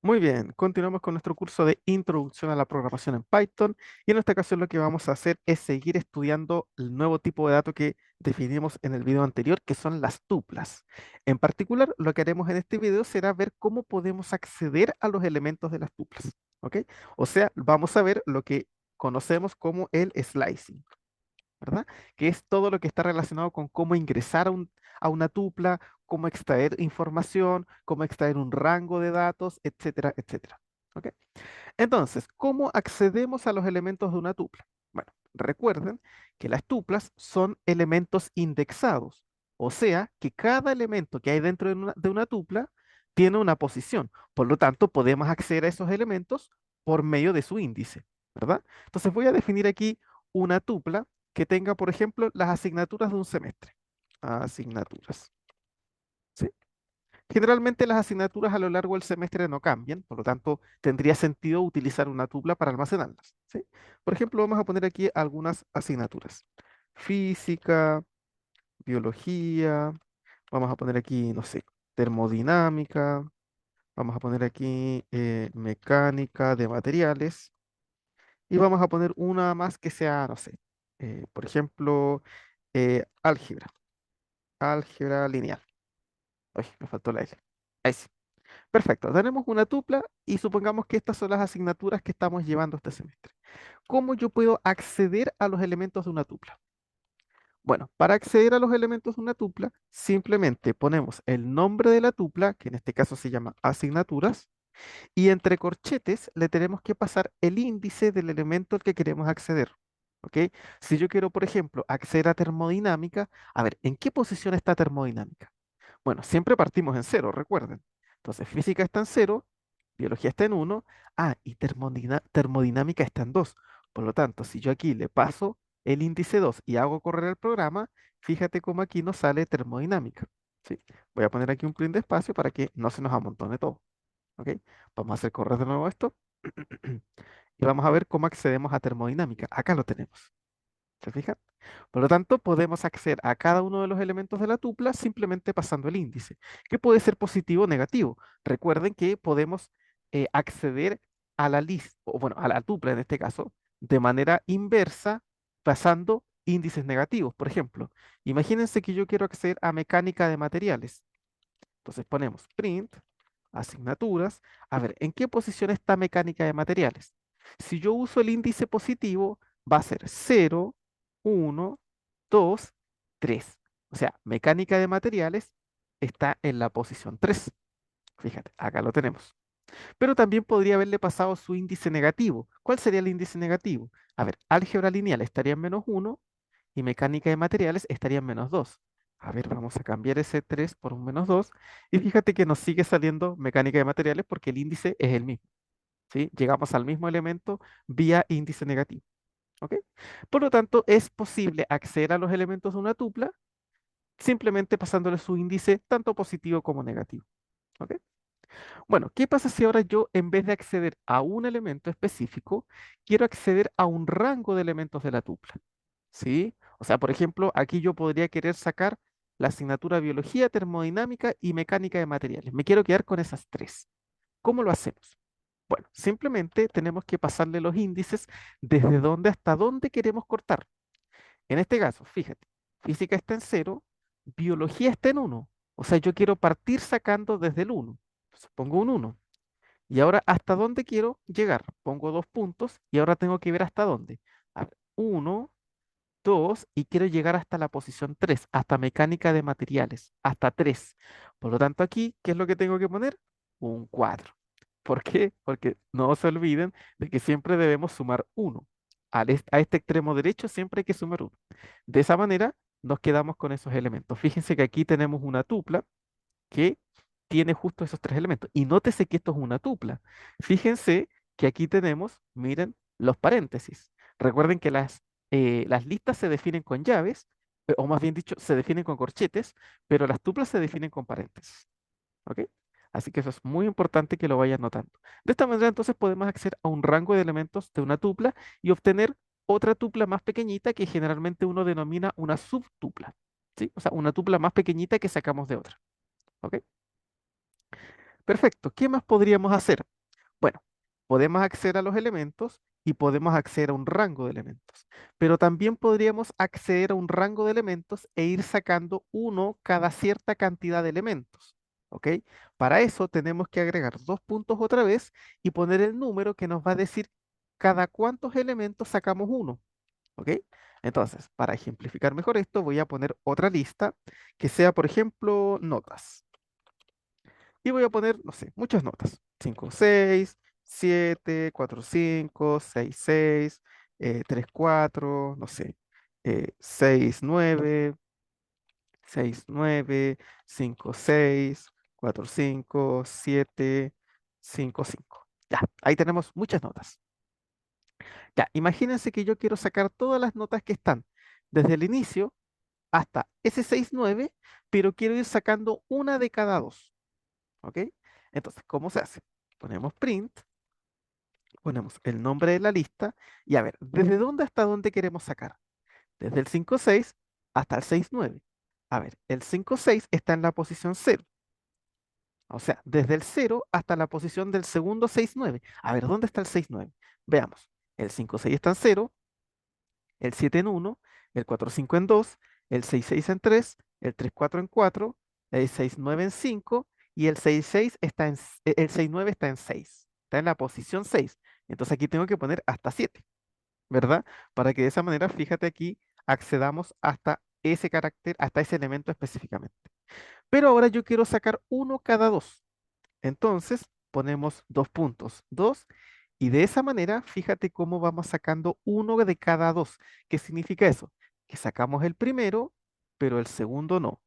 Muy bien, continuamos con nuestro curso de Introducción a la Programación en Python y en esta ocasión lo que vamos a hacer es seguir estudiando el nuevo tipo de dato que definimos en el video anterior, que son las tuplas. En particular, lo que haremos en este video será ver cómo podemos acceder a los elementos de las tuplas, ¿ok? O sea, vamos a ver lo que conocemos como el slicing. ¿Verdad? Que es todo lo que está relacionado con cómo ingresar a una tupla, cómo extraer información, cómo extraer un rango de datos, etcétera, etcétera. ¿Ok? Entonces, ¿cómo accedemos a los elementos de una tupla? Bueno, recuerden que las tuplas son elementos indexados, o sea, que cada elemento que hay dentro de una tupla tiene una posición. Por lo tanto, podemos acceder a esos elementos por medio de su índice, ¿verdad? Entonces, voy a definir aquí una tupla que tenga, por ejemplo, las asignaturas de un semestre. Asignaturas. ¿Sí? Generalmente las asignaturas a lo largo del semestre no cambian, por lo tanto tendría sentido utilizar una tupla para almacenarlas, ¿sí? Por ejemplo, vamos a poner aquí algunas asignaturas. Física, biología, vamos a poner aquí, no sé, termodinámica, vamos a poner aquí mecánica de materiales y vamos a poner una más que sea, no sé, por ejemplo, álgebra, álgebra lineal. Uy, me faltó la L. Ahí sí. Perfecto, tenemos una tupla y supongamos que estas son las asignaturas que estamos llevando este semestre. ¿Cómo yo puedo acceder a los elementos de una tupla? Bueno, para acceder a los elementos de una tupla, simplemente ponemos el nombre de la tupla, que en este caso se llama asignaturas, y entre corchetes le tenemos que pasar el índice del elemento al que queremos acceder. ¿Ok? Si yo quiero, por ejemplo, acceder a termodinámica, a ver, ¿en qué posición está termodinámica? Bueno, siempre partimos en cero, recuerden. Entonces, física está en cero, biología está en uno, y termodinámica está en dos. Por lo tanto, si yo aquí le paso el índice 2 y hago correr el programa, fíjate cómo aquí nos sale termodinámica. ¿Sí? Voy a poner aquí un print de espacio para que no se nos amontone todo. ¿Ok? Vamos a hacer correr de nuevo esto y vamos a ver cómo accedemos a termodinámica. Acá lo tenemos. ¿Se fijan? Por lo tanto, podemos acceder a cada uno de los elementos de la tupla simplemente pasando el índice, que puede ser positivo o negativo. Recuerden que podemos acceder a la lista, o bueno, a la tupla en este caso, de manera inversa, pasando índices negativos. Por ejemplo, imagínense que yo quiero acceder a mecánica de materiales. Entonces ponemos print, asignaturas. A ver, ¿en qué posición está mecánica de materiales? Si yo uso el índice positivo, va a ser 0, 1, 2, 3. O sea, mecánica de materiales está en la posición 3. Fíjate, acá lo tenemos. Pero también podría haberle pasado su índice negativo. ¿Cuál sería el índice negativo? A ver, álgebra lineal estaría en -1 y mecánica de materiales estaría en -2. A ver, vamos a cambiar ese 3 por un -2 y fíjate que nos sigue saliendo mecánica de materiales porque el índice es el mismo, ¿sí? Llegamos al mismo elemento vía índice negativo, ¿ok? Por lo tanto, es posible acceder a los elementos de una tupla simplemente pasándole su índice tanto positivo como negativo, ¿ok? Bueno, ¿qué pasa si ahora yo, en vez de acceder a un elemento específico, quiero acceder a un rango de elementos de la tupla? ¿Sí? O sea, por ejemplo, aquí yo podría querer sacar la asignatura biología, termodinámica y mecánica de materiales. Me quiero quedar con esas tres. ¿Cómo lo hacemos? Bueno, simplemente tenemos que pasarle los índices desde dónde hasta dónde queremos cortar. En este caso, fíjate, física está en cero, biología está en uno. O sea, yo quiero partir sacando desde el uno. Entonces pongo un uno. Y ahora, ¿hasta dónde quiero llegar? Pongo dos puntos y ahora tengo que ver hasta dónde. A ver, 1, 2 y quiero llegar hasta la posición 3, hasta mecánica de materiales, hasta 3. Por lo tanto, aquí, ¿qué es lo que tengo que poner? Un 4. ¿Por qué? Porque no se olviden de que siempre debemos sumar uno. A este extremo derecho siempre hay que sumar uno. De esa manera nos quedamos con esos elementos. Fíjense que aquí tenemos una tupla que tiene justo esos tres elementos. Y nótese que esto es una tupla. Fíjense que aquí tenemos, miren, los paréntesis. Recuerden que las listas se definen con llaves, o más bien dicho, se definen con corchetes, pero las tuplas se definen con paréntesis. ¿Ok? Así que eso es muy importante que lo vayan notando. De esta manera, entonces, podemos acceder a un rango de elementos de una tupla y obtener otra tupla más pequeñita que generalmente uno denomina una subtupla. ¿Sí? O sea, una tupla más pequeñita que sacamos de otra. ¿Ok? Perfecto. ¿Qué más podríamos hacer? Bueno, podemos acceder a los elementos y podemos acceder a un rango de elementos, pero también podríamos acceder a un rango de elementos e ir sacando uno cada cierta cantidad de elementos. ¿Ok? Para eso tenemos que agregar dos puntos otra vez y poner el número que nos va a decir cada cuántos elementos sacamos uno. ¿Ok? Entonces, para ejemplificar mejor esto, voy a poner otra lista que sea, por ejemplo, notas. Y voy a poner, no sé, muchas notas. 5 6 7 4 5 6 6 3 4 no sé, 6 9 6 9 5 6 4 5 7 5 5. Ya, ahí tenemos muchas notas. Ya, imagínense que yo quiero sacar todas las notas que están desde el inicio hasta ese 6 9, pero quiero ir sacando una de cada dos. ¿Ok? Entonces, ¿cómo se hace? Ponemos print, ponemos el nombre de la lista y a ver, ¿desde dónde hasta dónde queremos sacar? Desde el 5 6 hasta el 6 9. A ver, el 5 6 está en la posición cero, o sea, desde el cero hasta la posición del segundo 6 9. A ver, ¿dónde está el 6 9? Veamos, el 5 6 está en cero, el 7 en uno, el 4 5 en 2, el 6 6 en 3, el 3 4 en 4, el 6 9 en 5 y el 6 6 está el 6 9 está en 6. Está en la posición 6. Entonces aquí tengo que poner hasta 7, ¿verdad? Para que de esa manera, fíjate aquí, accedamos hasta ese carácter, hasta ese elemento específicamente. Pero ahora yo quiero sacar uno cada dos. Entonces ponemos dos puntos, dos, y de esa manera, fíjate cómo vamos sacando uno de cada dos. ¿Qué significa eso? Que sacamos el primero, pero el segundo no.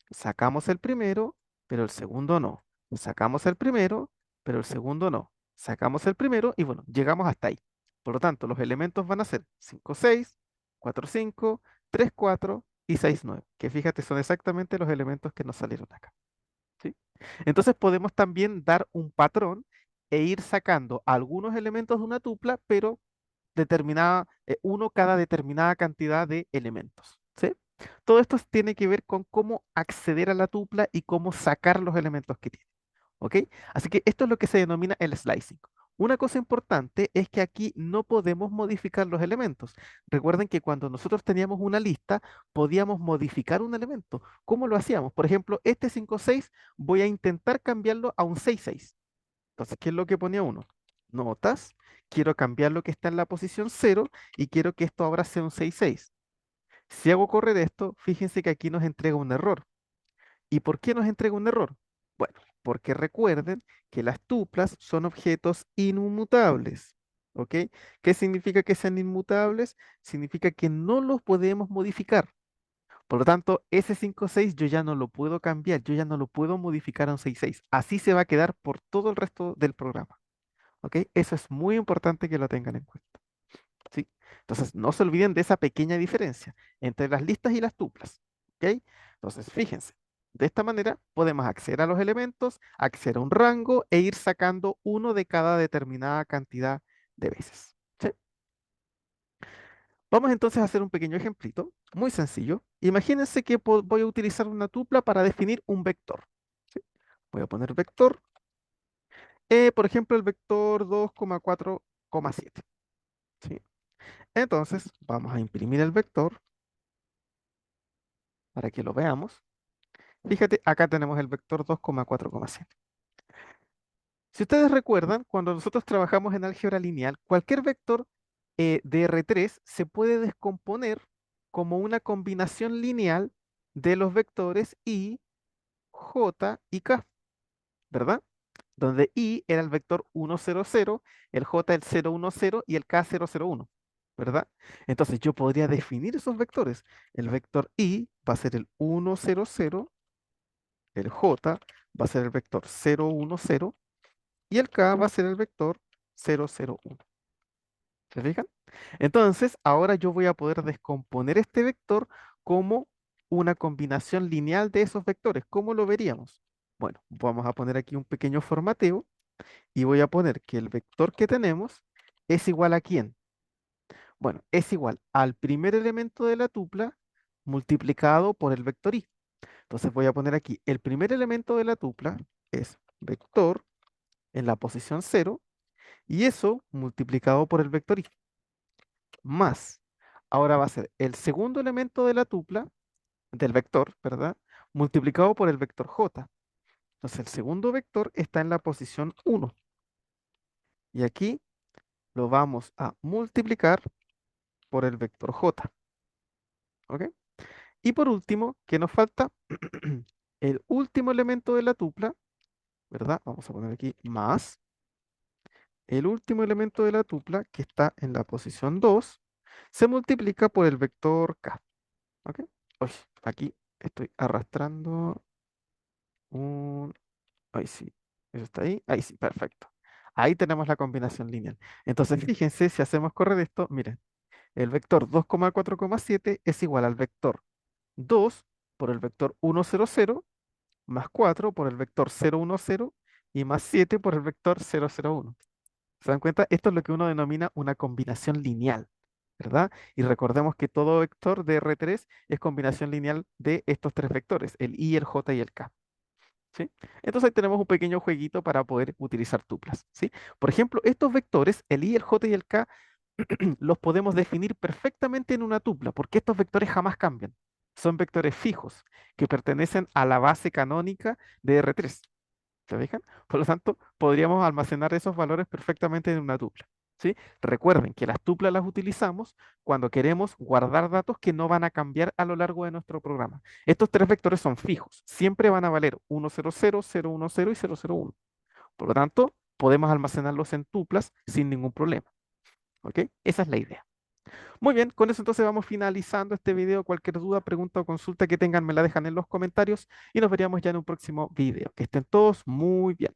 Sacamos el primero, pero el segundo no. Sacamos el primero, pero el segundo no. Sacamos el primero y bueno, llegamos hasta ahí. Por lo tanto, los elementos van a ser 5 6 4 5 3 4 y 6 9, que fíjate son exactamente los elementos que nos salieron acá. ¿Sí? Entonces podemos también dar un patrón e ir sacando algunos elementos de una tupla, pero uno cada determinada cantidad de elementos. ¿Sí? Todo esto tiene que ver con cómo acceder a la tupla y cómo sacar los elementos que tiene. ¿Ok? Así que esto es lo que se denomina el slicing. Una cosa importante es que aquí no podemos modificar los elementos. Recuerden que cuando nosotros teníamos una lista, podíamos modificar un elemento. ¿Cómo lo hacíamos? Por ejemplo, este 5 6 voy a intentar cambiarlo a un 6 6. Entonces, ¿qué es lo que ponía uno? Notas. Quiero cambiar lo que está en la posición cero y quiero que esto ahora sea un 6 6. Si hago correr esto, fíjense que aquí nos entrega un error. ¿Y por qué nos entrega un error? Bueno, porque recuerden que las tuplas son objetos inmutables. ¿Ok? ¿Qué significa que sean inmutables? Significa que no los podemos modificar. Por lo tanto, ese 5 6 yo ya no lo puedo cambiar, yo ya no lo puedo modificar a un 6 6. Así se va a quedar por todo el resto del programa. ¿Ok? Eso es muy importante que lo tengan en cuenta. ¿Sí? Entonces, no se olviden de esa pequeña diferencia entre las listas y las tuplas. ¿Ok? Entonces, fíjense, de esta manera podemos acceder a los elementos, acceder a un rango e ir sacando uno de cada determinada cantidad de veces. ¿Sí? Vamos entonces a hacer un pequeño ejemplito, muy sencillo. Imagínense que voy a utilizar una tupla para definir un vector. ¿Sí? Voy a poner vector, por ejemplo, el vector 2,4,7. ¿Sí? Entonces, vamos a imprimir el vector para que lo veamos. Fíjate, acá tenemos el vector 2,4,7. Si ustedes recuerdan, cuando nosotros trabajamos en álgebra lineal, cualquier vector de R3 se puede descomponer como una combinación lineal de los vectores I, J y K, ¿verdad? Donde I era el vector 1, 0, 0, el J el 0, 1, 0 y el K 0, 0, 1, ¿verdad? Entonces yo podría definir esos vectores. El vector I va a ser el 1, 0, 0, el J va a ser el vector 0, 1, 0 y el K va a ser el vector 0, 0, 1. ¿Se fijan? Entonces, ahora yo voy a poder descomponer este vector como una combinación lineal de esos vectores. ¿Cómo lo veríamos? Bueno, vamos a poner aquí un pequeño formateo y voy a poner que el vector que tenemos es igual a ¿quién? Bueno, es igual al primer elemento de la tupla multiplicado por el vector i. Entonces voy a poner aquí, el primer elemento de la tupla es vector en la posición 0 y eso multiplicado por el vector i más. Ahora va a ser el segundo elemento de la tupla, del vector, ¿verdad? Multiplicado por el vector j. Entonces el segundo vector está en la posición 1 y aquí lo vamos a multiplicar por el vector j. ¿Ok? Y por último, ¿qué nos falta? El último elemento de la tupla, ¿verdad? Vamos a poner aquí más. El último elemento de la tupla, que está en la posición 2 se multiplica por el vector k. ¿Ok? Uy, aquí estoy arrastrando un... Ahí sí. Eso está ahí. Ahí sí, perfecto. Ahí tenemos la combinación lineal. Entonces, fíjense, si hacemos correr esto, miren, el vector 2,4,7 es igual al vector 2 por el vector 1,0,0 más 4 por el vector 0,1,0 y más 7 por el vector 0,0,1. ¿Se dan cuenta? Esto es lo que uno denomina una combinación lineal, ¿verdad? Y recordemos que todo vector de R3 es combinación lineal de estos tres vectores, el I, el J y el K. ¿Sí? Entonces ahí tenemos un pequeño jueguito para poder utilizar tuplas, ¿sí? Por ejemplo, estos vectores, el I, el J y el K, los podemos definir perfectamente en una tupla, porque estos vectores jamás cambian. Son vectores fijos que pertenecen a la base canónica de R3. ¿Se fijan? Por lo tanto, podríamos almacenar esos valores perfectamente en una tupla. ¿Sí? Recuerden que las tuplas las utilizamos cuando queremos guardar datos que no van a cambiar a lo largo de nuestro programa. Estos tres vectores son fijos, siempre van a valer 100, 010 y 001. Por lo tanto, podemos almacenarlos en tuplas sin ningún problema. ¿Ok? Esa es la idea. Muy bien, con eso entonces vamos finalizando este video. Cualquier duda, pregunta o consulta que tengan me la dejan en los comentarios y nos veríamos ya en un próximo video. Que estén todos muy bien.